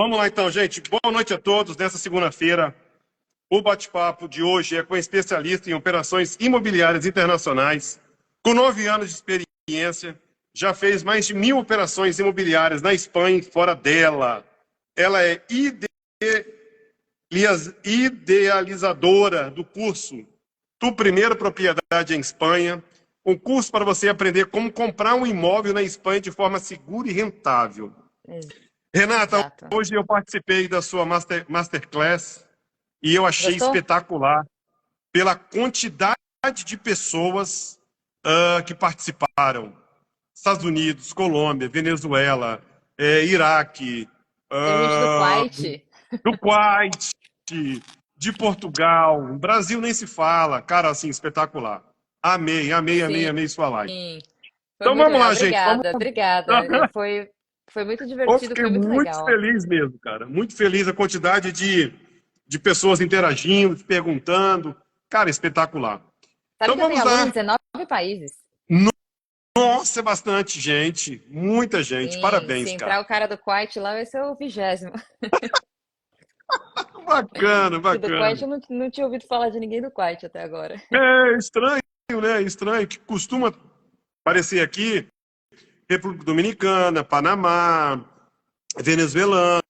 Vamos lá então, gente. Boa noite a todos. Nessa segunda-feira, o bate-papo de hoje é com especialista em operações imobiliárias internacionais, com 9 anos de experiência, já fez mais de 1.000 operações imobiliárias na Espanha e fora dela. Ela é idealizadora do curso Tu Primeiro Propriedade em Espanha, um curso para você aprender como comprar um imóvel na Espanha de forma segura e rentável. Renata, Exato. hoje eu participei da sua masterclass e eu achei Gostou? espetacular pela quantidade de pessoas que participaram. Estados Unidos, Colômbia, Venezuela, Iraque, Tem gente do ah, Kuwait. do Kuwait, de Portugal. O Brasil nem se fala. Cara, assim, espetacular. Amei, amei, amei, Sim, amei sua live. foi Então muito vamos legal. lá, gente. Vamos. Obrigada, obrigada. Foi muito Eu divertido, fiquei foi muito muito legal. feliz mesmo, cara. Muito feliz a quantidade de pessoas interagindo, perguntando. Cara, espetacular. Sabe Então que eu tenho vamos aluno em lá. 19 países? Nossa, é bastante gente. Muita gente. Sim, se Parabéns, cara. entrar o cara do Kuwait lá, vai ser o 20º. Bacana, Que do Kuwait bacana. eu não tinha ouvido falar de ninguém do Kuwait até agora. É estranho, né? Estranho que costuma aparecer aqui República Dominicana, Panamá, venezuelano,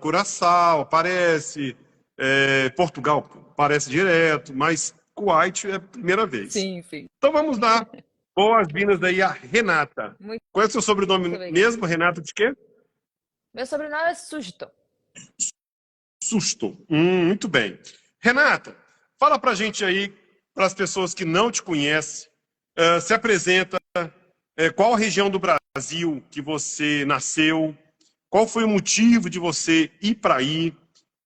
Curaçao, aparece, Portugal aparece direto, mas Kuwait é a primeira vez. Sim, sim. Então vamos dar boas-vindas aí a Renata. Muito, Qual é o seu muito sobrenome obrigada. mesmo, Renata de quê? Meu sobrenome é Susto. Susto. Muito bem. Renata, fala pra gente aí, para as pessoas que não te conhecem, se apresenta, qual a região do Brasil que você nasceu, qual foi o motivo de você ir para aí,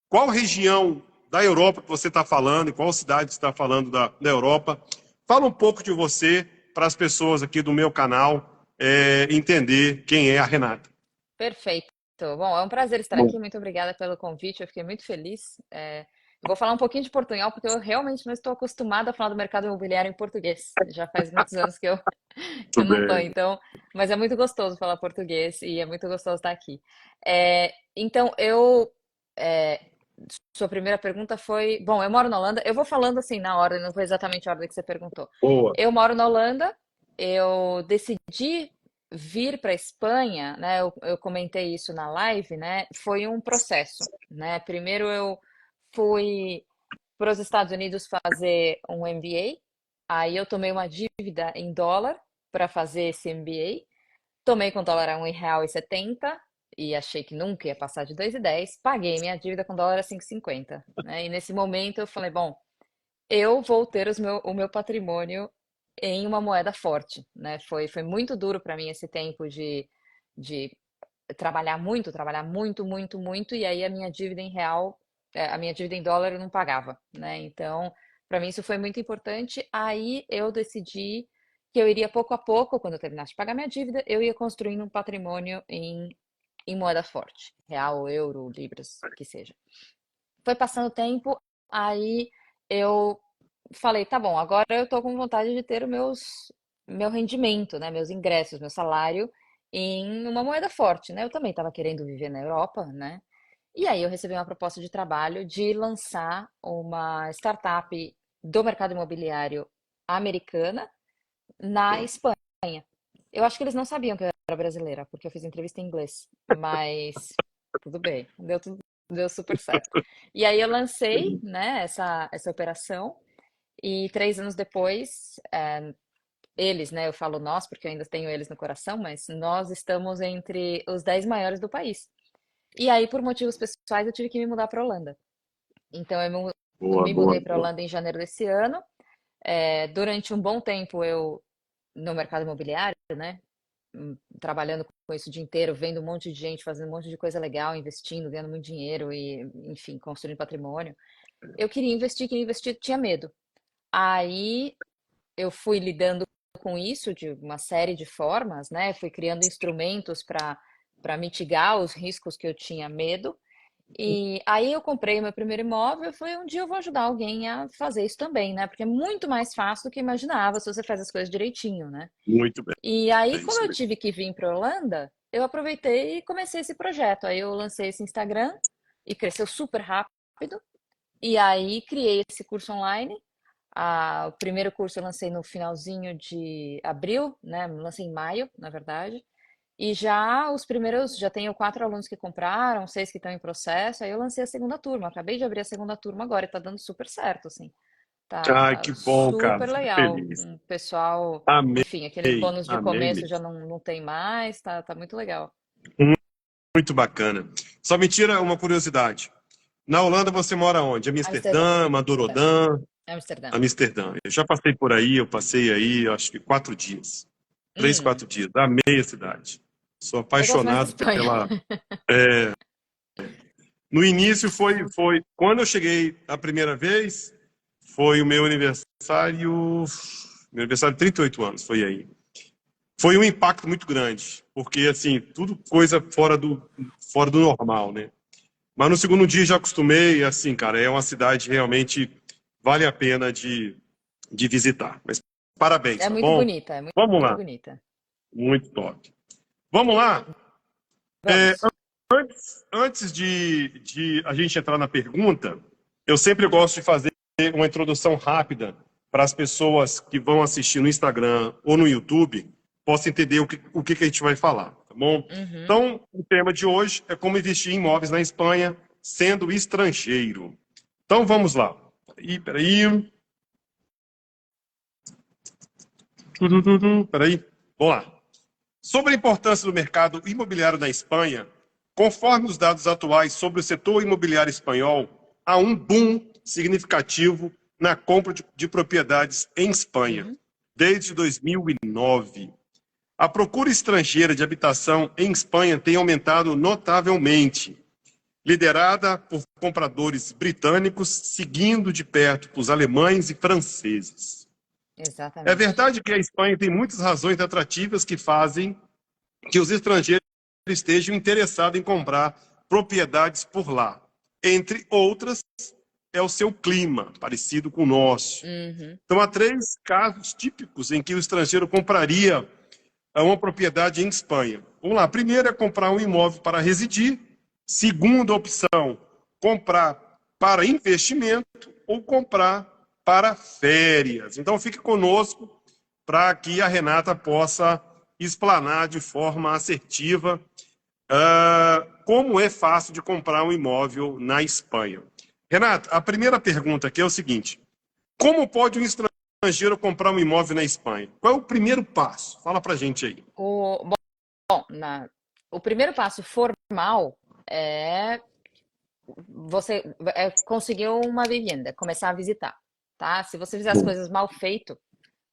qual região da Europa que você está falando, e qual cidade você está falando da Europa. Fala um pouco de você para as pessoas aqui do meu canal entender quem é a Renata. Perfeito. Bom, é um prazer estar Bom, aqui. Muito obrigada pelo convite. Eu fiquei muito feliz. Eu vou falar um pouquinho de portunhol, porque eu realmente não estou acostumada a falar do mercado imobiliário em português. Já faz muitos anos que eu, que eu muito não estou, bem. então. Mas é muito gostoso falar português e é muito gostoso estar aqui. Então, é, sua primeira pergunta foi. Bom, eu moro na Holanda. Eu vou falando assim na ordem, não foi exatamente a ordem que você perguntou. Boa. Eu moro na Holanda. Eu decidi vir para a Espanha, né? Eu comentei isso na live, né? Foi um processo, né? Primeiro eu fui para os Estados Unidos fazer um MBA, aí eu tomei uma dívida em dólar para fazer esse MBA, tomei com dólar a R$ 1,70 e achei que nunca ia passar de 2,10, paguei minha dívida com dólar a 5,50, né? E nesse momento eu falei, bom, eu vou ter o meu patrimônio em uma moeda forte, né? Foi muito duro para mim esse tempo de trabalhar muito, muito, muito, e aí a minha dívida em real, a minha dívida em dólar eu não pagava, né? Então, para mim isso foi muito importante. Aí eu decidi que eu iria pouco a pouco, quando eu terminasse de pagar minha dívida, eu ia construindo um patrimônio em moeda forte, real, euro, libras, que seja. Foi passando o tempo, aí eu falei, tá bom, agora eu tô com vontade de ter meu rendimento, né, meus ingressos, meu salário em uma moeda forte, né? Eu também estava querendo viver na Europa, né? E aí eu recebi uma proposta de trabalho de lançar uma startup do mercado imobiliário americana na Espanha. Eu acho que eles não sabiam que eu era brasileira, porque eu fiz entrevista em inglês, mas tudo bem, deu super certo. E aí eu lancei, né, essa operação. E 3 anos depois, eles, né? Eu falo nós, porque eu ainda tenho eles no coração, mas nós estamos entre os 10 maiores do país. E aí, por motivos pessoais, eu tive que me mudar para a Holanda. Então, Boa, me boa, mudei para a boa. Holanda em janeiro desse ano. Durante um bom tempo, eu, no mercado imobiliário, né? Trabalhando com isso o dia inteiro, vendo um monte de gente fazendo um monte de coisa legal, investindo, ganhando muito dinheiro e, enfim, construindo patrimônio. Eu queria investir, tinha medo. Aí eu fui lidando com isso de uma série de formas, né? Fui criando instrumentos para mitigar os riscos que eu tinha medo. E aí eu comprei meu primeiro imóvel e falei, um dia eu vou ajudar alguém a fazer isso também, né? Porque é muito mais fácil do que imaginava se você faz as coisas direitinho, né? Muito bem, E aí, como isso eu mesmo. tive que vir para Holanda, eu aproveitei e comecei esse projeto. Aí eu lancei esse Instagram e cresceu super rápido. E aí criei esse curso online. O primeiro curso eu lancei no finalzinho de abril, né? Lancei em maio, na verdade. E já os primeiros, já tenho 4 alunos que compraram, 6 que estão em processo. Aí eu lancei a segunda turma. Acabei de abrir a segunda turma agora e tá dando super certo, assim. Tá, Ai, tá que bom, cara. super Fico legal. feliz. Um pessoal, Amei, enfim, aqueles bônus de amei começo já mesmo. não tem mais, tá muito legal. Muito bacana. Só me tira uma curiosidade. Na Holanda você mora onde? Amsterdã, Amsterdã, Madurodam, Amsterdã. Amsterdã. Eu já passei por aí, eu passei aí, acho que 4 dias. Três, Hum, 4 dias. Amei a cidade. Sou eu gosto mais da apaixonado Espanha. pela. No início foi quando eu cheguei a primeira vez, foi o meu aniversário de 38 anos, foi aí. Foi um impacto muito grande, porque assim, tudo coisa fora do normal, né? Mas no segundo dia já acostumei, assim, cara, é uma cidade realmente vale a pena de visitar. Mas parabéns, É tá muito bom? bonita, é Vamos muito lá, bonita. muito top. Vamos lá. Vamos. Antes de a gente entrar na pergunta, eu sempre gosto de fazer uma introdução rápida para as pessoas que vão assistir no Instagram ou no YouTube possam entender o que a gente vai falar, tá bom? Uhum. Então, o tema de hoje é como investir em imóveis na Espanha sendo estrangeiro. Então, vamos lá. Peraí. Peraí. Vamos lá. Sobre a importância do mercado imobiliário na Espanha, conforme os dados atuais sobre o setor imobiliário espanhol, há um boom significativo na compra de propriedades em Espanha. Uhum. Desde 2009, a procura estrangeira de habitação em Espanha tem aumentado notavelmente, liderada por compradores britânicos, seguindo de perto por alemães e franceses. É Exatamente. verdade que a Espanha tem muitas razões atrativas que fazem que os estrangeiros estejam interessados em comprar propriedades por lá. Entre outras, é o seu clima, parecido com o nosso. Uhum. Então, há 3 casos típicos em que o estrangeiro compraria uma propriedade em Espanha. Vamos lá. Primeiro é comprar um imóvel para residir. Segunda opção, comprar para investimento ou comprar para férias. Então, fique conosco para que a Renata possa explanar de forma assertiva como é fácil de comprar um imóvel na Espanha. Renata, a primeira pergunta aqui é o seguinte: como pode um estrangeiro comprar um imóvel na Espanha? Qual é o primeiro passo? Fala para a gente aí. Bom, o primeiro passo formal é você conseguir uma vivenda, começar a visitar, tá? Se você fizer as Bom, coisas mal feito,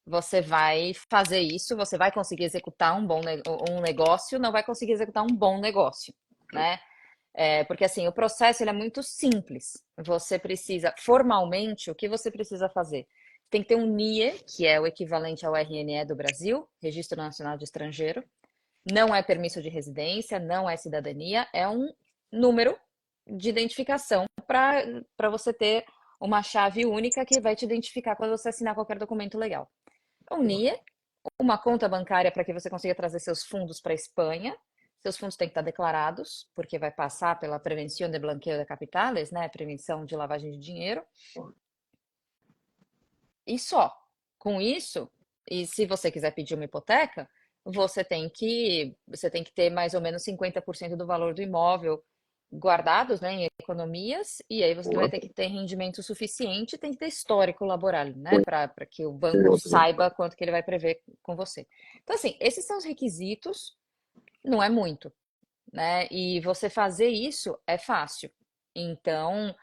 você vai fazer isso, você vai conseguir executar um negócio, não vai conseguir executar um bom negócio, né? Porque assim, o processo ele é muito simples. Você precisa, formalmente, o que você precisa fazer? Tem que ter um NIE, que é o equivalente ao RNE do Brasil, Registro Nacional de Estrangeiro. Não é permisso de residência, não é cidadania, é um número de identificação para você ter uma chave única que vai te identificar quando você assinar qualquer documento legal. Um NIE, uma conta bancária para que você consiga trazer seus fundos para a Espanha. Seus fundos têm que estar declarados, porque vai passar pela Prevención de Blanqueo de Capitales, né? Prevenção de lavagem de dinheiro. E só. Com isso, e se você quiser pedir uma hipoteca, você tem que ter mais ou menos 50% do valor do imóvel guardados, né, em economias, e aí você vai ter que ter rendimento suficiente, tem que ter histórico laboral, né, para que o banco saiba quanto que ele vai prever com você. Então, assim, esses são os requisitos, não é muito, né? E você fazer isso é fácil. Então,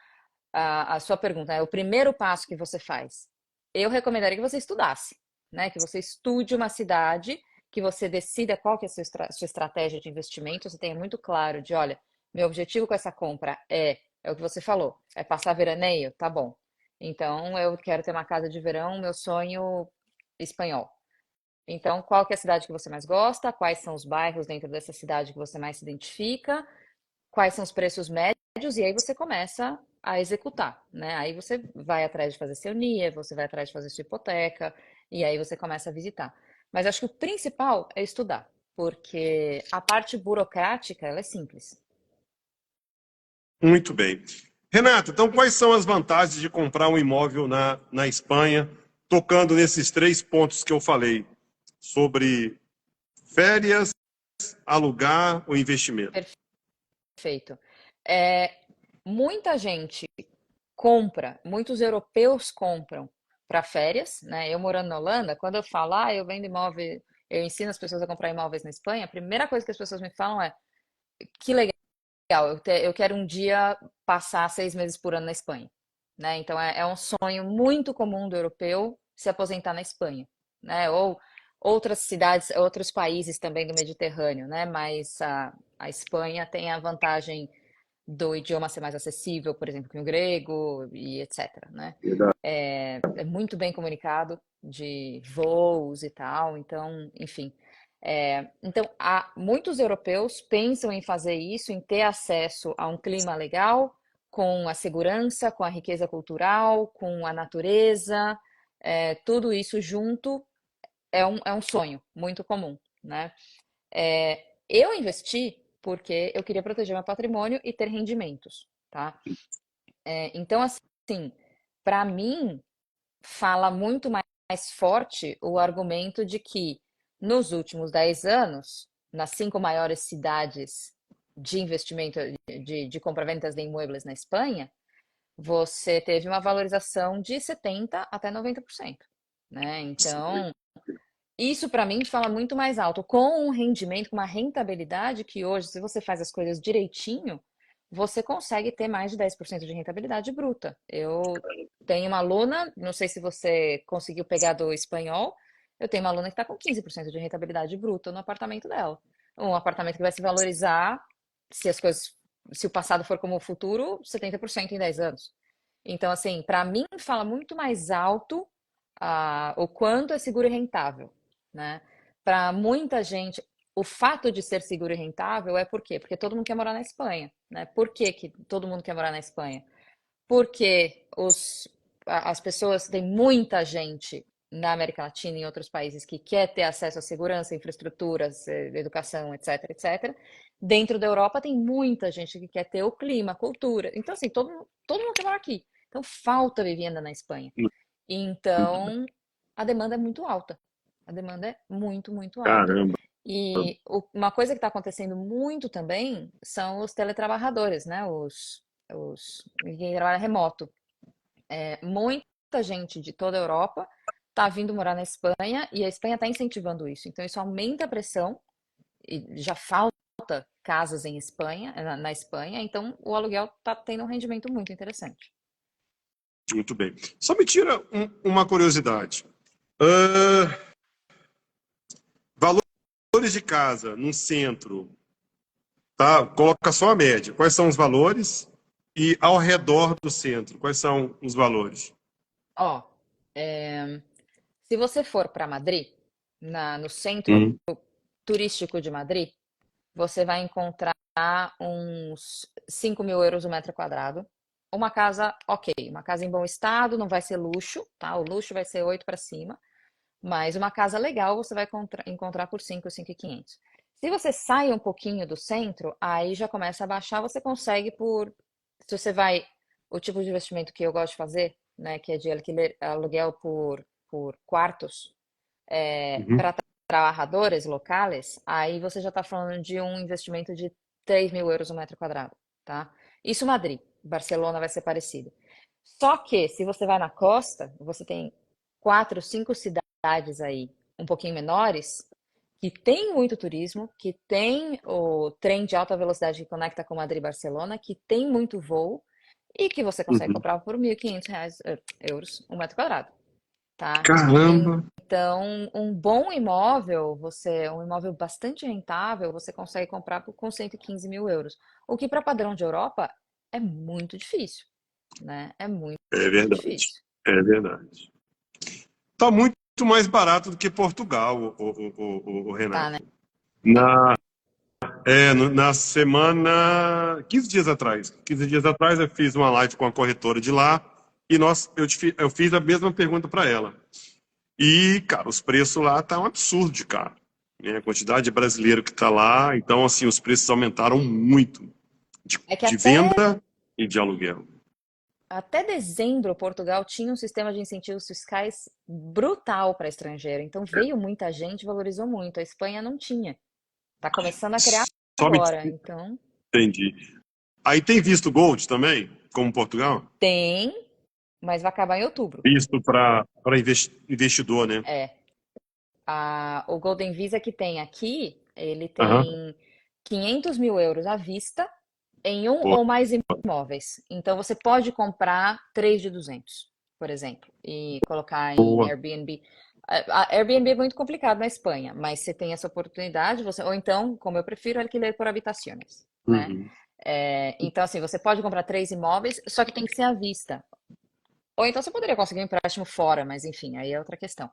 a sua pergunta é o primeiro passo que você faz. Eu recomendaria que você estudasse, né? Que você estude uma cidade, que você decida qual que é a sua estratégia de investimento, você tenha muito claro de, olha, meu objetivo com essa compra é o que você falou, é passar veraneio, tá bom. Então eu quero ter uma casa de verão, meu sonho espanhol. Então, qual que é a cidade que você mais gosta? Quais são os bairros dentro dessa cidade que você mais se identifica? Quais são os preços médios? E aí você começa a executar, né? Aí você vai atrás de fazer seu NIE, você vai atrás de fazer sua hipoteca, e aí você começa a visitar. Mas acho que o principal é estudar. porque a parte burocrática, ela é simples. Muito bem. Renata, então quais são as vantagens de comprar um imóvel na Espanha, tocando nesses 3 pontos que eu falei, sobre férias, alugar ou investimento? Perfeito. É, muita gente compra, muitos europeus compram para férias, né? Eu morando na Holanda, quando eu falo, eu vendo imóvel, eu ensino as pessoas a comprar imóveis na Espanha, a primeira coisa que as pessoas me falam é, que legal, eu quero um dia passar 6 meses por ano na Espanha, né? Então é um sonho muito comum do europeu se aposentar na Espanha, né? Ou outras cidades, outros países também do Mediterrâneo, né? Mas a Espanha tem a vantagem do idioma ser mais acessível, por exemplo, que o grego e etc, né? É muito bem comunicado de voos e tal, então, enfim. Então, muitos europeus pensam em fazer isso, em ter acesso a um clima legal, com a segurança, com a riqueza cultural, com a natureza, tudo isso junto é um sonho muito comum, né? Eu investi porque eu queria proteger meu patrimônio e ter rendimentos, tá? Então, assim, para mim, fala muito mais forte o argumento de que nos últimos 10 anos, nas 5 maiores cidades de investimento de compra-vendas de imóveis na Espanha, você teve uma valorização de 70 até 90%, né? Então, isso para mim fala muito mais alto, com um rendimento, com uma rentabilidade que hoje, se você faz as coisas direitinho, você consegue ter mais de 10% de rentabilidade bruta. Eu tenho uma aluna, não sei se você conseguiu pegar do espanhol, eu tenho uma aluna que está com 15% de rentabilidade bruta no apartamento dela. Um apartamento que vai se valorizar, se as coisas, se o passado for como o futuro, 70% em 10 anos. Então, assim, para mim fala muito mais alto o quanto é seguro e rentável, né? Para muita gente, o fato de ser seguro e rentável é por quê? Porque todo mundo quer morar na Espanha, né? Por que que todo mundo quer morar na Espanha? Porque as pessoas, tem muita gente na América Latina e em outros países que quer ter acesso à segurança, infraestruturas, educação, etc, etc. Dentro da Europa tem muita gente que quer ter o clima, a cultura. Então, assim, todo mundo quer morar aqui. Então, falta vivenda na Espanha. Então, a demanda é muito alta. A demanda é muito, muito alta. Caramba. E uma coisa que está acontecendo muito também são os teletrabalhadores, né? Quem trabalha remoto. Muita gente de toda a Europa está vindo morar na Espanha e a Espanha está incentivando isso. Então, isso aumenta a pressão e já falta casas em Espanha, na Espanha, então o aluguel está tendo um rendimento muito interessante. Muito bem. Só me tira uma curiosidade. Ah, valores de casa num centro, tá? Coloca só a média. Quais são os valores? E ao redor do centro, quais são os valores? Ó, é, se você for para Madrid, no centro Hum. turístico de Madrid, você vai encontrar uns 5.000 euros o metro quadrado. Uma casa, ok, uma casa em bom estado, não vai ser luxo, tá? O luxo vai ser 8 para cima, mas uma casa legal você vai encontrar por 5.500. Se você sai um pouquinho do centro, aí já começa a baixar, você consegue se você vai, o tipo de investimento que eu gosto de fazer, né, que é de aluguel por quartos, Uhum. para trabalhadores locais, aí você já está falando de um investimento de 3.000 euros o metro quadrado, tá? Isso Madrid, Barcelona vai ser parecido. Só que se você vai na costa, você tem 4, 5 cidades aí, um pouquinho menores, que tem muito turismo, que tem o trem de alta velocidade que conecta com Madrid e Barcelona, que tem muito voo e que você consegue Uhum. comprar por 1.500 reais, euros um metro quadrado, tá? Caramba! Então, um bom um imóvel bastante rentável, você consegue comprar com 115.000 euros. O que para padrão de Europa é muito difícil, né? É muito É verdade. difícil. É verdade. Está muito mais barato do que Portugal, o Tá, né? Renato. Na, na semana, 15 dias atrás. 15 dias atrás eu fiz uma live com a corretora de lá e eu fiz a mesma pergunta para ela. E, cara, os preços lá tá um absurdo de caro. né? A quantidade de brasileiro que está lá, então, assim, os preços aumentaram muito É que de venda e de aluguel. até dezembro, Portugal tinha um sistema de incentivos fiscais brutal para estrangeiro. Então veio muita gente, valorizou muito. A Espanha não tinha. Está começando a criar Só me agora. Então entendi. Aí tem visto Gold também, como Portugal? tem, mas vai acabar em outubro. Visto para investidor, né? É. O Golden Visa que tem aqui, ele Aham. tem 500 mil euros à vista em um Boa. ou mais imóveis. Então você pode comprar 3 de 200, por exemplo, e colocar em Boa. Airbnb. A Airbnb é muito complicado na Espanha, mas você tem essa oportunidade, ou então, como eu prefiro, alquiler por habitações, né? Uhum. Então, assim, você pode comprar 3 imóveis, só que tem que ser à vista. Ou então você poderia conseguir um empréstimo fora, mas enfim, aí é outra questão.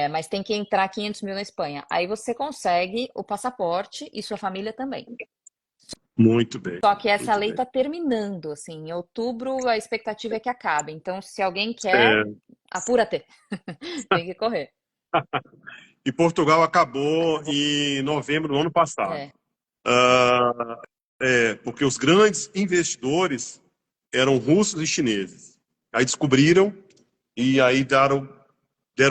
Mas tem que entrar 500 mil na Espanha. Aí você consegue o passaporte e sua família também. Muito bem, Só que essa muito lei bem. está terminando, assim, em outubro a expectativa é que acabe. Então, se alguém quer, É, apura-te. Tem que correr. e Portugal acabou em novembro do ano passado. É. Ah, porque os grandes investidores eram russos e chineses. Aí descobriram e aí deram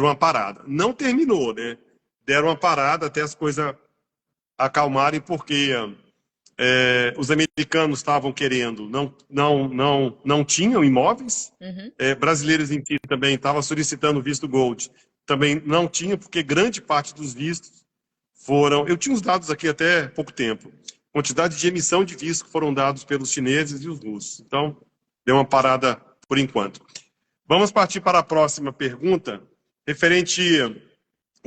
uma parada. Não terminou, né? Deram uma parada até as coisas acalmarem, porque os americanos estavam querendo, não tinham imóveis, Uhum. brasileiros em si também estavam solicitando visto Gold, também não tinha, porque grande parte dos vistos foram. Eu tinha os dados aqui até pouco tempo. Quantidade de emissão de vistos que foram dados pelos chineses e os russos. Então, deu uma parada por enquanto. Vamos partir para a próxima pergunta, referente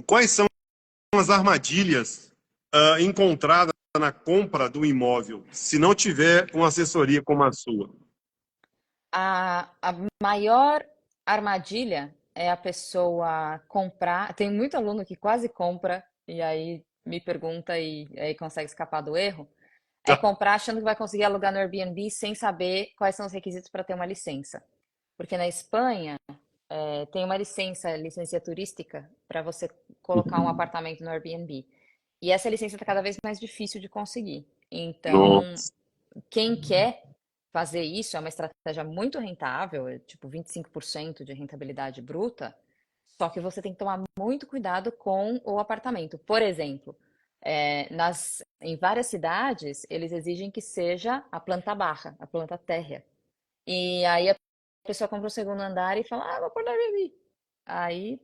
quais são as armadilhas encontradas na compra do imóvel, se não tiver uma assessoria como a sua. A maior armadilha é a pessoa comprar. Tem muito aluno que quase compra e aí me pergunta e aí consegue escapar do erro. É comprar achando que vai conseguir alugar no Airbnb sem saber quais são os requisitos para ter uma licença. Porque na Espanha, tem uma licença turística, para você colocar um apartamento no Airbnb. E essa licença está cada vez mais difícil de conseguir. Então, Nossa, quem quer fazer isso é uma estratégia muito rentável, é tipo 25% de rentabilidade bruta, só que você tem que tomar muito cuidado com o apartamento. Por exemplo, em várias cidades, eles exigem que seja a planta baixa, a planta térrea. E aí a pessoa compra o segundo andar e fala, vou pôr no Airbnb. Aí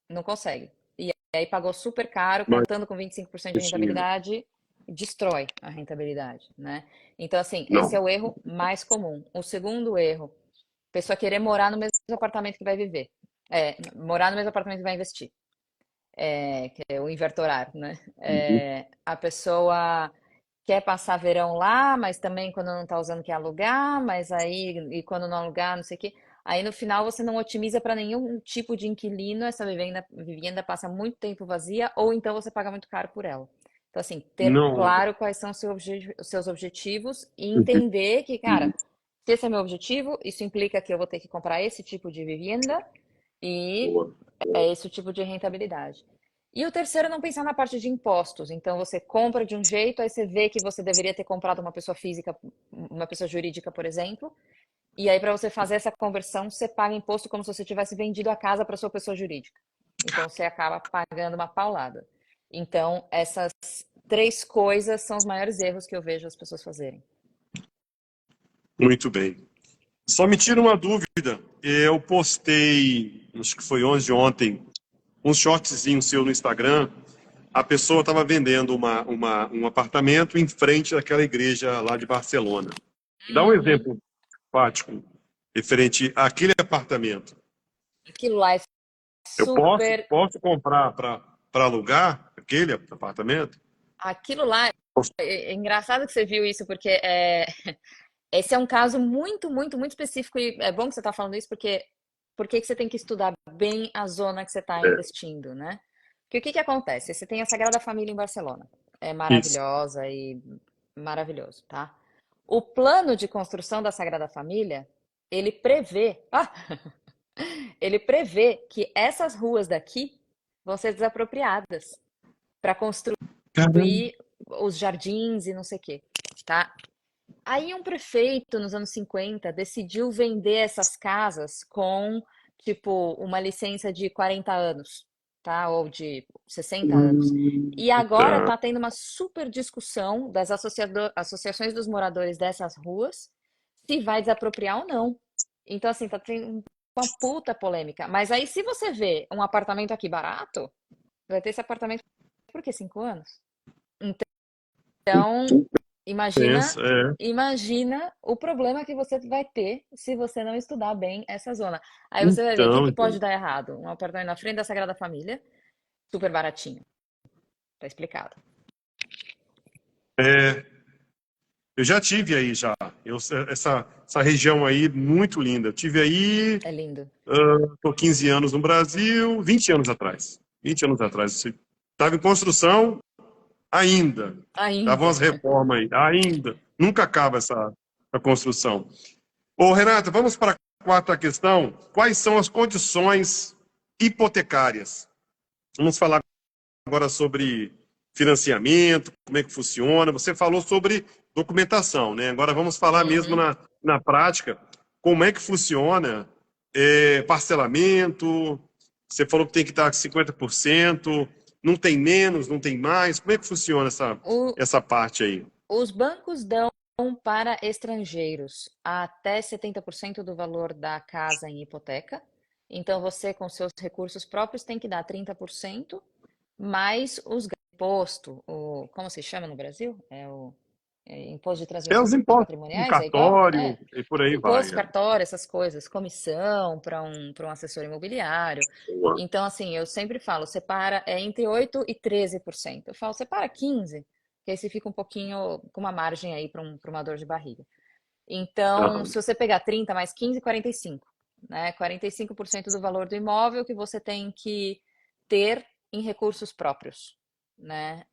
não consegue. E aí pagou super caro, contando com 25% de imagina. rentabilidade, destrói a rentabilidade, né? Então, assim, esse é Não, o erro mais comum. O segundo erro, pessoa querer morar no mesmo apartamento que vai viver. Morar no mesmo apartamento que vai investir. Que é o invertorar, né? A pessoa quer passar verão lá, mas também quando não está usando quer alugar, mas aí, e quando não alugar, não sei o quê. Aí no final você não otimiza para nenhum tipo de inquilino, essa vivenda passa muito tempo vazia, ou então você paga muito caro por ela. Então, assim, ter não. claro quais são os seus objetivos e entender que, cara, se esse é meu objetivo, isso implica que eu vou ter que comprar esse tipo de vivenda e Boa. é esse o tipo de rentabilidade. E o terceiro é não pensar na parte de impostos. Então você compra de um jeito, aí você vê que você deveria ter comprado uma pessoa física, uma pessoa jurídica, por exemplo. E aí, para você fazer essa conversão, você paga imposto como se você tivesse vendido a casa para sua pessoa jurídica. Então você acaba pagando uma paulada. Então, essas três coisas são os maiores erros que eu vejo as pessoas fazerem. Muito bem. Só me tira uma dúvida. Eu postei, acho que foi 11 de ontem, um shortzinho seu no Instagram. A pessoa estava vendendo um apartamento em frente àquela igreja lá de Barcelona. Dá um Uhum. exemplo prático referente àquele apartamento. Aquilo lá é Eu posso, super. posso comprar para alugar aquele apartamento? Aquilo lá é engraçado que você viu isso, porque esse é um caso muito, muito, muito específico e é bom que você está falando isso porque por que que você tem que estudar bem a zona que você está investindo, né? Porque o que que acontece? Você tem a Sagrada Família em Barcelona, é Isso. maravilhosa e maravilhoso, tá? O plano de construção da Sagrada Família, ele prevê, ele prevê que essas ruas daqui vão ser desapropriadas para construir Caramba. os jardins e não sei o quê, tá? Aí um prefeito nos anos 50 decidiu vender essas casas com, tipo, uma licença de 40 anos, tá? Ou de 60 anos. E agora Tá. tá tendo uma super discussão das associações dos moradores dessas ruas se vai desapropriar ou não. Então, assim, tá tendo uma puta polêmica. Mas aí, se você vê um apartamento aqui barato, vai ter esse apartamento por quê? 5 anos? Então, imagina, Pensa, é. imagina o problema que você vai ter se você não estudar bem essa zona. Aí você vai ver o que Então, que pode então. dar errado. Um apartamento na frente da Sagrada Família, super baratinho. Tá explicado. É, eu já tive aí já. Essa região aí, muito linda. Eu tive aí, É lindo. tô 15 anos no Brasil, 20 anos atrás. 20 anos atrás. Estava em construção ainda. Estavam Ainda. as reformas aí, ainda. Nunca acaba essa construção. Ô, Renata, vamos para a quarta questão. Quais são as condições hipotecárias? Vamos falar agora sobre financiamento, como é que funciona. Você falou sobre documentação, né? Agora vamos falar mesmo Uhum. na prática, como é que funciona parcelamento. Você falou que tem que estar com 50%, não tem menos, não tem mais. Como é que funciona O- essa parte aí? os bancos dão para estrangeiros até 70% do valor da casa em hipoteca. Então, você, com seus recursos próprios, tem que dar 30%, mais os imposto, como se chama no Brasil? Imposto de É os transmissões impostos do patrimoniais, é igual? cartório É. e por aí vai. Imposto, cartório, essas coisas, comissão para um assessor imobiliário. Então, assim, eu sempre falo, separa entre 8% e 13%. Eu falo, separa 15%, que aí você fica um pouquinho com uma margem aí para uma dor de barriga. Então, Aham, se você pegar 30 mais 15, 45, né? 45% do valor do imóvel que você tem que ter em recursos próprios, né?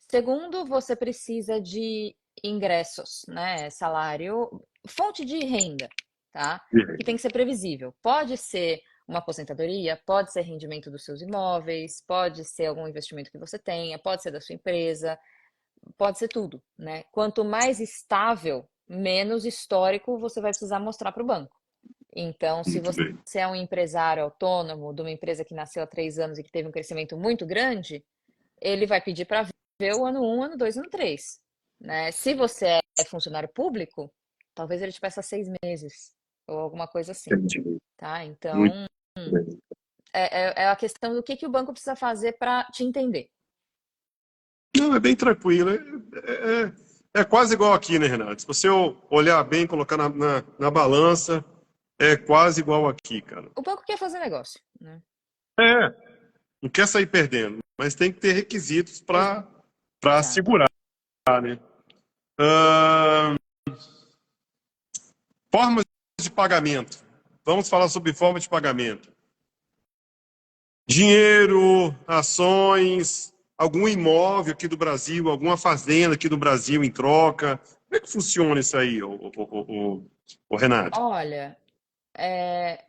Segundo, você precisa de ingressos, né? Salário, fonte de renda, tá? Que tem que ser previsível. Pode ser uma aposentadoria, pode ser rendimento dos seus imóveis, pode ser algum investimento que você tenha, pode ser da sua empresa, pode ser tudo, né? Quanto mais estável, menos histórico você vai precisar mostrar para o banco. Então, se muito você bem. é um empresário autônomo de uma empresa que nasceu há 3 anos e que teve um crescimento muito grande, ele vai pedir para ver o ano um, ano 2, ano 3, né? Se você é funcionário público, talvez ele te peça 6 meses ou alguma coisa assim, Entendi. tá? Muito Então, bem. é a questão do que o banco precisa fazer para te entender. Não, é bem tranquilo. É quase igual aqui, né, Renato? Se você olhar bem, colocar na balança, é quase igual aqui, cara. O banco quer fazer negócio, né? É, não quer sair perdendo, mas tem que ter requisitos para Exato. segurar, né? Ah, formas de pagamento. Vamos falar sobre forma de pagamento. Dinheiro, ações, algum imóvel aqui do Brasil, alguma fazenda aqui do Brasil em troca. Como é que funciona isso aí, ô Renato? Olha, é,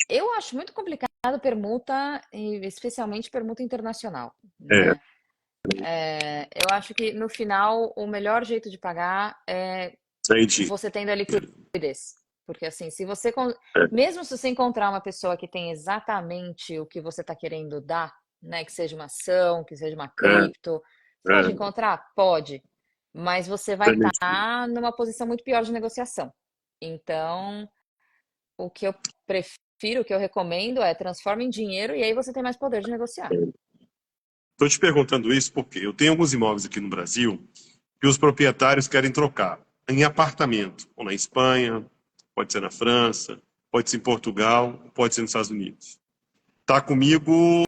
eu acho muito complicado permuta, e especialmente permuta internacional, É, né? Eu acho que no final o melhor jeito de pagar é entendi. você tendo a liquidez. Porque assim, se você, É, mesmo se você encontrar uma pessoa que tem exatamente o que você está querendo dar, né, que seja uma ação, que seja uma é, cripto, você pode é, encontrar? Pode, mas você vai entendi. estar numa posição muito pior de negociação. Então, o que eu prefiro, o que eu recomendo é transforma em dinheiro e aí você tem mais poder de negociar. Estou te perguntando isso porque eu tenho alguns imóveis aqui no Brasil que os proprietários querem trocar em apartamento, ou na Espanha, pode ser na França, pode ser em Portugal, pode ser nos Estados Unidos. Está comigo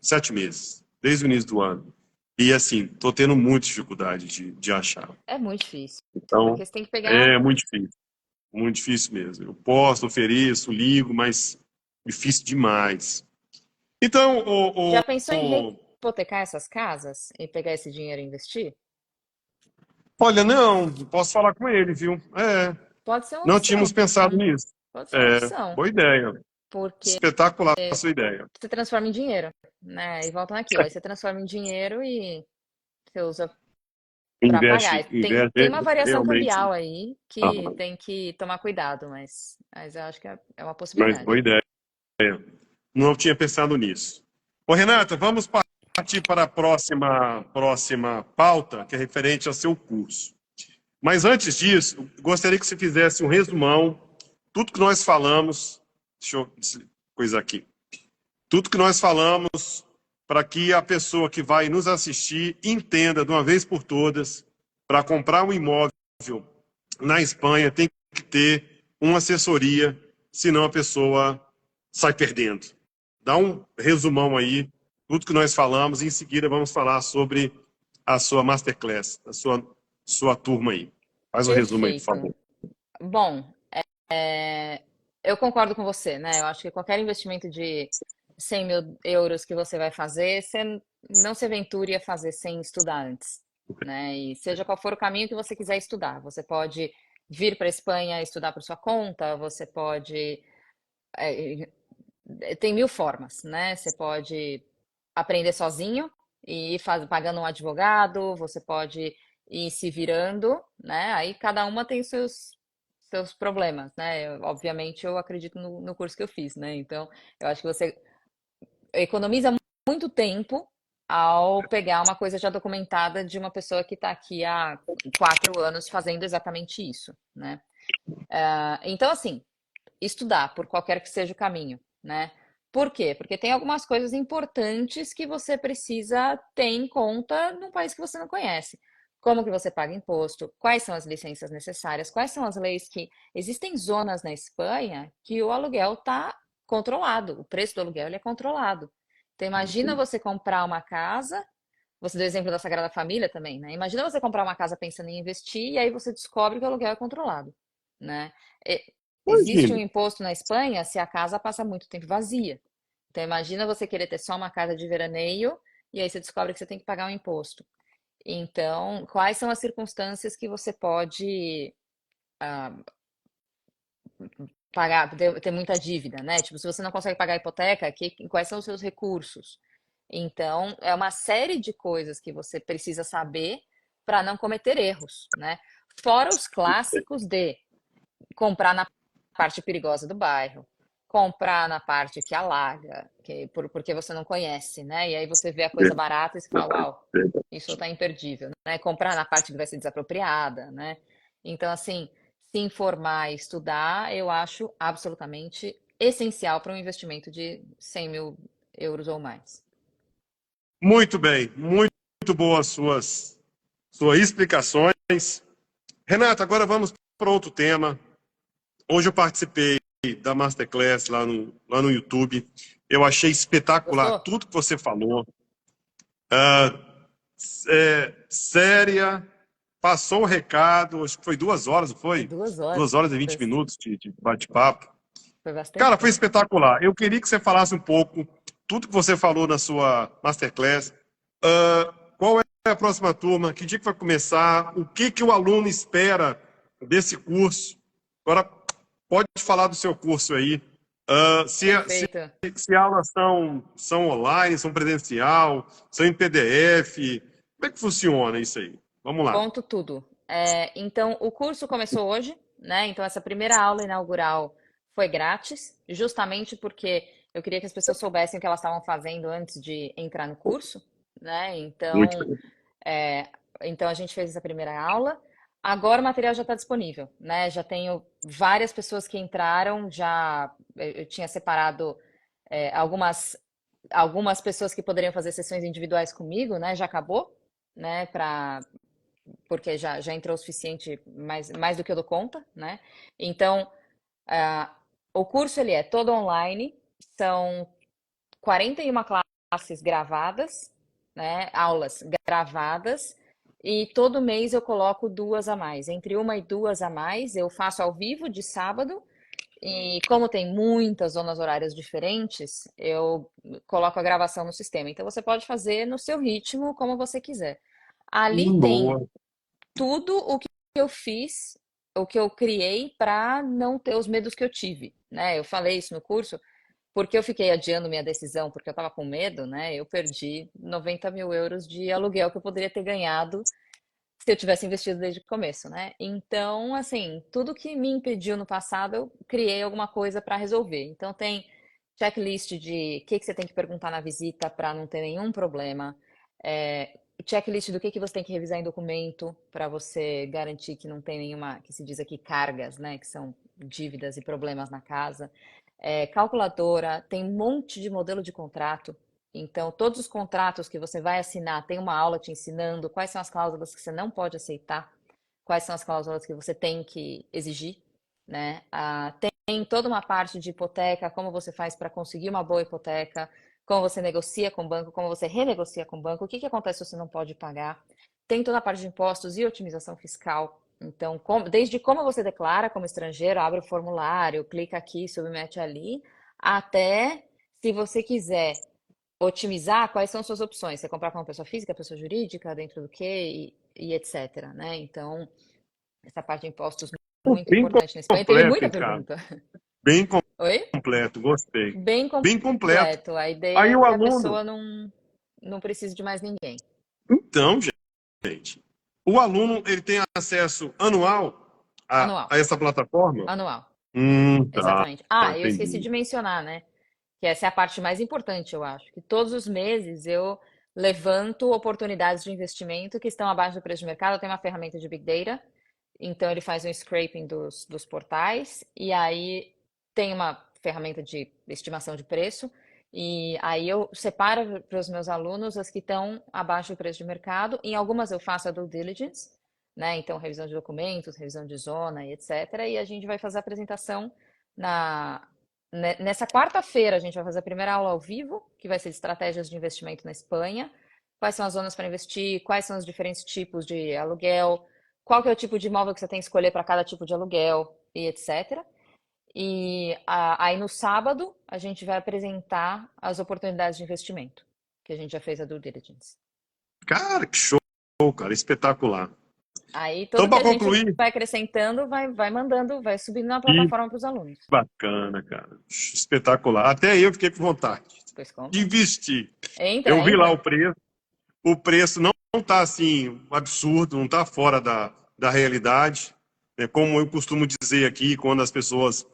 7 meses, desde o início do ano. E assim, estou tendo muita dificuldade de achar. É muito difícil, Então, porque você tem que pegar. é muito difícil mesmo. Eu posto, ofereço, ligo, mas difícil demais. Então, Já pensou em hipotecar essas casas e pegar esse dinheiro e investir? olha, não posso falar com ele, viu? Pode ser uma Não tínhamos opção, pensado né? nisso. Pode ser uma opção. Boa ideia. porque Espetacular a sua ideia. você transforma em dinheiro, né? E volta naquilo, aí você transforma em dinheiro e você usa para pagar. Tem Investe uma variação realmente. cambial aí que Aham. tem que tomar cuidado, mas eu acho que é uma Mas boa possibilidade. ideia. Não tinha pensado nisso. Ô, Renata, vamos partir para a próxima pauta, que é referente ao seu curso. Mas antes disso, gostaria que você fizesse um resumão, tudo que nós falamos, deixa eu coisa aqui, tudo que nós falamos para que a pessoa que vai nos assistir entenda de uma vez por todas, para comprar um imóvel na Espanha tem que ter uma assessoria, senão a pessoa sai perdendo. Dá um resumão aí, tudo que nós falamos, e em seguida vamos falar sobre a sua masterclass, a sua turma aí. Faz um resumo aí, por Perfeito. favor. Bom, é, eu concordo com você, né? Eu acho que qualquer investimento de 100 mil euros que você vai fazer, você não se aventure a fazer sem estudar antes, né? E seja qual for o caminho que você quiser estudar, você pode vir para a Espanha estudar por sua conta, você pode. é, Tem mil formas, né? Você pode aprender sozinho e ir pagando um advogado, você pode ir se virando, né? Aí cada uma tem seus problemas, né? Obviamente eu acredito no curso que eu fiz, né? Então eu acho que você economiza muito tempo ao pegar uma coisa já documentada de uma pessoa que está aqui há 4 anos fazendo exatamente isso, né? Então, assim, estudar por qualquer que seja o caminho, né? Por quê? Porque tem algumas coisas importantes que você precisa ter em conta num país que você não conhece. Como que você paga imposto? Quais são as licenças necessárias? Quais são as leis que existem zonas na Espanha que o aluguel está controlado, o preço do aluguel ele é controlado. Então imagina você comprar uma casa, você deu o exemplo da Sagrada Família também, né? Imagina você comprar uma casa pensando em investir e aí você descobre que o aluguel é controlado, né? Existe um Imagina. imposto na Espanha se a casa passa muito tempo vazia. Então, imagina você querer ter só uma casa de veraneio e aí você descobre que você tem que pagar um imposto. Então, quais são as circunstâncias que você pode pagar, ter muita dívida, né? Tipo, se você não consegue pagar a hipoteca, quais são os seus recursos? Então, é uma série de coisas que você precisa saber para não cometer erros, né? Fora os clássicos de comprar na parte perigosa do bairro, comprar na parte que alaga, porque você não conhece, né? E aí você vê a coisa barata e você fala, uau, isso tá imperdível, né? Comprar na parte que vai ser desapropriada, né? Então, assim, se informar e estudar, eu acho absolutamente essencial para um investimento de 100 mil euros ou mais. Muito bem, muito boas suas explicações. Renata, agora vamos para outro tema. Hoje eu participei da Masterclass lá no YouTube. Eu achei espetacular Gostou? tudo que você falou. Séria, passou o recado, acho que foi 2 horas, não Foi foi? 2 horas, 2 horas e foi, 20 minutos de bate-papo. foi bastante Cara, foi tempo. espetacular. Eu queria que você falasse um pouco tudo que você falou na sua Masterclass. Qual é a próxima turma? Que dia que vai começar? O que que o aluno espera desse curso? Agora, pode falar do seu curso aí. Se Perfeito. aulas são online, são presencial, são em PDF. Como é que funciona isso aí? Vamos lá. Conto tudo. Então, o curso começou hoje, né? Então, essa primeira aula inaugural foi grátis, justamente porque eu queria que as pessoas soubessem o que elas estavam fazendo antes de entrar no curso, né? Muito Então, bem. é, então a gente fez essa primeira aula. Agora o material já está disponível, né? Já tenho várias pessoas que entraram, já eu tinha separado algumas pessoas que poderiam fazer sessões individuais comigo, né? Já acabou, né? Porque já entrou o suficiente, mais do que eu dou conta, né? Então, ah, o curso ele é todo online, são 41 classes gravadas, né? Aulas gravadas, e todo mês eu coloco duas a mais. Entre uma e duas a mais, eu faço ao vivo de sábado, e como tem muitas zonas horárias diferentes, eu coloco a gravação no sistema. Então você pode fazer no seu ritmo, como você quiser. Ali tem Boa. tudo o que eu fiz, o que eu criei para não ter os medos que eu tive, né? Eu falei isso no curso. porque eu fiquei adiando minha decisão, porque eu estava com medo, né? Eu perdi 90 mil euros de aluguel que eu poderia ter ganhado se eu tivesse investido desde o começo, né? Então, assim, tudo que me impediu no passado, eu criei alguma coisa para resolver. Então, tem checklist de o que você tem que perguntar na visita para não ter nenhum problema. Checklist do que você tem que revisar em documento para você garantir que não tem nenhuma, que se diz aqui, cargas, né? Que são dívidas e problemas na casa. Calculadora, tem um monte de modelo de contrato. Então, todos os contratos que você vai assinar, tem uma aula te ensinando quais são as cláusulas que você não pode aceitar, quais são as cláusulas que você tem que exigir, né? Tem toda uma parte de hipoteca, como você faz para conseguir uma boa hipoteca, como você negocia com o banco, como você renegocia com o banco, o que acontece se você não pode pagar. Tem toda a parte de impostos e otimização fiscal. Então, desde como você declara como estrangeiro, abre o formulário, clica aqui, submete ali, até se você quiser otimizar, quais são suas opções? Você comprar com uma pessoa física, pessoa jurídica, dentro do quê e etc, né? Então, essa parte de impostos muito Bem importante na Espanha. Teve completo, muita Ricardo. pergunta. Bem Oi? completo, gostei. Bem Bem completo. completo. A ideia Aí é o que a aluno, pessoa não precise de mais ninguém. então, gente, o aluno ele tem acesso anual Anual. a essa plataforma? Anual. Tá, Exatamente. Ah, eu esqueci entendi. de mencionar, né? Que essa é a parte mais importante, eu acho. Que todos os meses eu levanto oportunidades de investimento que estão abaixo do preço de mercado. Eu tenho uma ferramenta de Big Data, então ele faz um scraping dos portais, e aí tem uma ferramenta de estimação de preço, e aí eu separo para os meus alunos as que estão abaixo do preço de mercado. Em algumas eu faço a due diligence, né? Então, revisão de documentos, revisão de zona e etc. E a gente vai fazer a apresentação na, nessa quarta-feira. A gente vai fazer a primeira aula ao vivo, que vai ser de estratégias de investimento na Espanha. Quais são as zonas para investir, quais são os diferentes tipos de aluguel, qual que é o tipo de imóvel que você tem que escolher para cada tipo de aluguel e etc. E aí no sábado a gente vai apresentar as oportunidades de investimento, que a gente já fez a due diligence. Cara, que show, cara, espetacular. Aí Então, tudo que para a gente concluir, vai acrescentando, vai mandando, vai subindo na que plataforma para os alunos. bacana, cara. Espetacular. Até eu fiquei com vontade Pois de conta. investir. Entra, Eu vi lá entra. o preço não está assim absurdo, não está fora da realidade. Né? Como eu costumo dizer aqui, quando as pessoas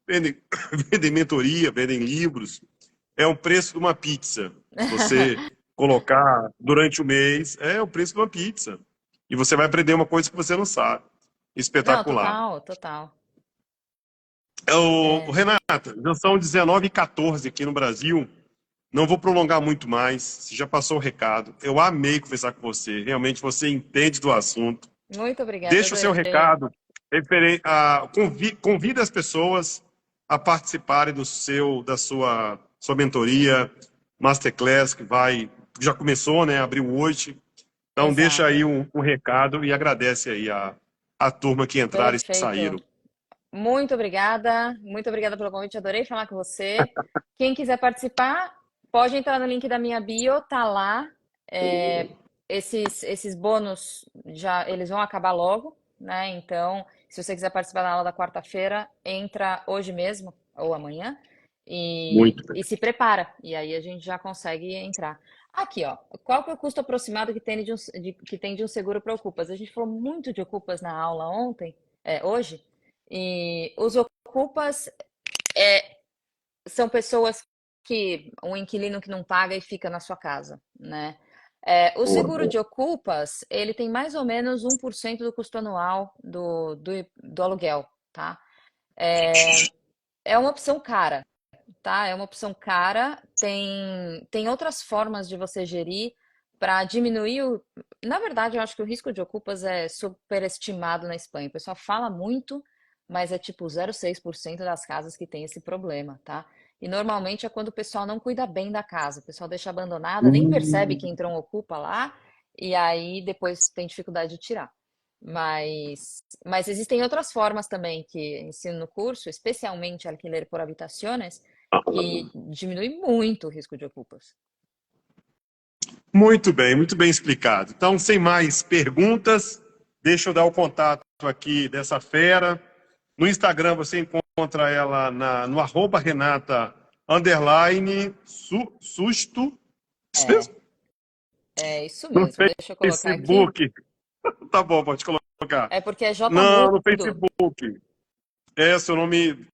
vendem, vendem mentoria, vendem livros, é o preço de uma pizza. Se você colocar durante o mês, é o preço de uma pizza. E você vai aprender uma coisa que você não sabe. Não, Espetacular. total, total. Renata, já são 19h14 aqui no Brasil. Não vou prolongar muito mais. Você já passou o recado. Eu amei conversar com você. Realmente você entende do assunto. Muito obrigada, Deixa o seu adorei. recado. Convida as pessoas a participarem da sua mentoria, Masterclass, já começou, né? Abriu hoje. Então, deixa Exato. aí um recado e agradece aí a turma que entraram e Perfeito. saíram. Muito obrigada pelo convite, adorei falar com você. Quem quiser participar, pode entrar no link da minha bio, tá lá. É, esses bônus já eles vão acabar logo, né? Então, se você quiser participar da aula da quarta-feira, entra hoje mesmo ou amanhã Muito bem. e se prepara. E aí a gente já consegue entrar. Aqui, ó, qual que é o custo aproximado que tem que tem de um seguro para ocupas? A gente falou muito de ocupas na aula ontem, hoje. E os ocupas são pessoas que um inquilino que não paga e fica na sua casa, né? O Boa, seguro boa. de ocupas, ele tem mais ou menos 1% do custo anual do aluguel, tá? É uma opção cara, tá? É uma opção cara. Tem outras formas de você gerir para diminuir o. Na verdade, eu acho que o risco de ocupas é superestimado na Espanha. O pessoal fala muito, mas é tipo 0,6% das casas que tem esse problema, tá? E normalmente é quando o pessoal não cuida bem da casa, o pessoal deixa abandonada, nem percebe que entrou um ocupa lá, e aí depois tem dificuldade de tirar. Mas existem outras formas também que ensino no curso, especialmente alquiler por habitaciones, que diminui muito o risco de ocupas. Muito bem explicado. Então, sem mais perguntas, deixa eu dar o contato aqui dessa fera. No Instagram você encontra ela no @Renata underline, susto. Isso É, mesmo? é isso No mesmo. Deixa eu colocar aqui. Facebook. Tá bom, pode colocar. É porque é J Não, no mudo. Facebook. Seu nome,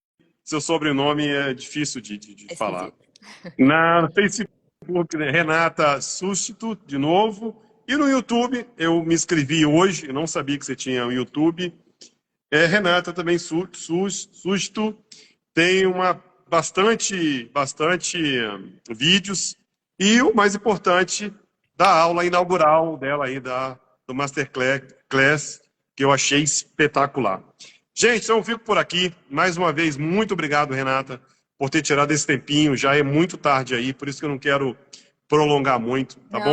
seu sobrenome é difícil de É falar. esquisito. No Facebook, né? Renata Susto, de novo. E no YouTube, eu me inscrevi hoje, eu não sabia que você tinha um YouTube. Renata também Susto. Tem bastante vídeos. E o mais importante, da aula inaugural dela aí, do Masterclass, que eu achei espetacular. Gente, então eu fico por aqui. Mais uma vez, muito obrigado, Renata, por ter tirado esse tempinho. Já é muito tarde aí, por isso que eu não quero prolongar muito, tá bom? Não,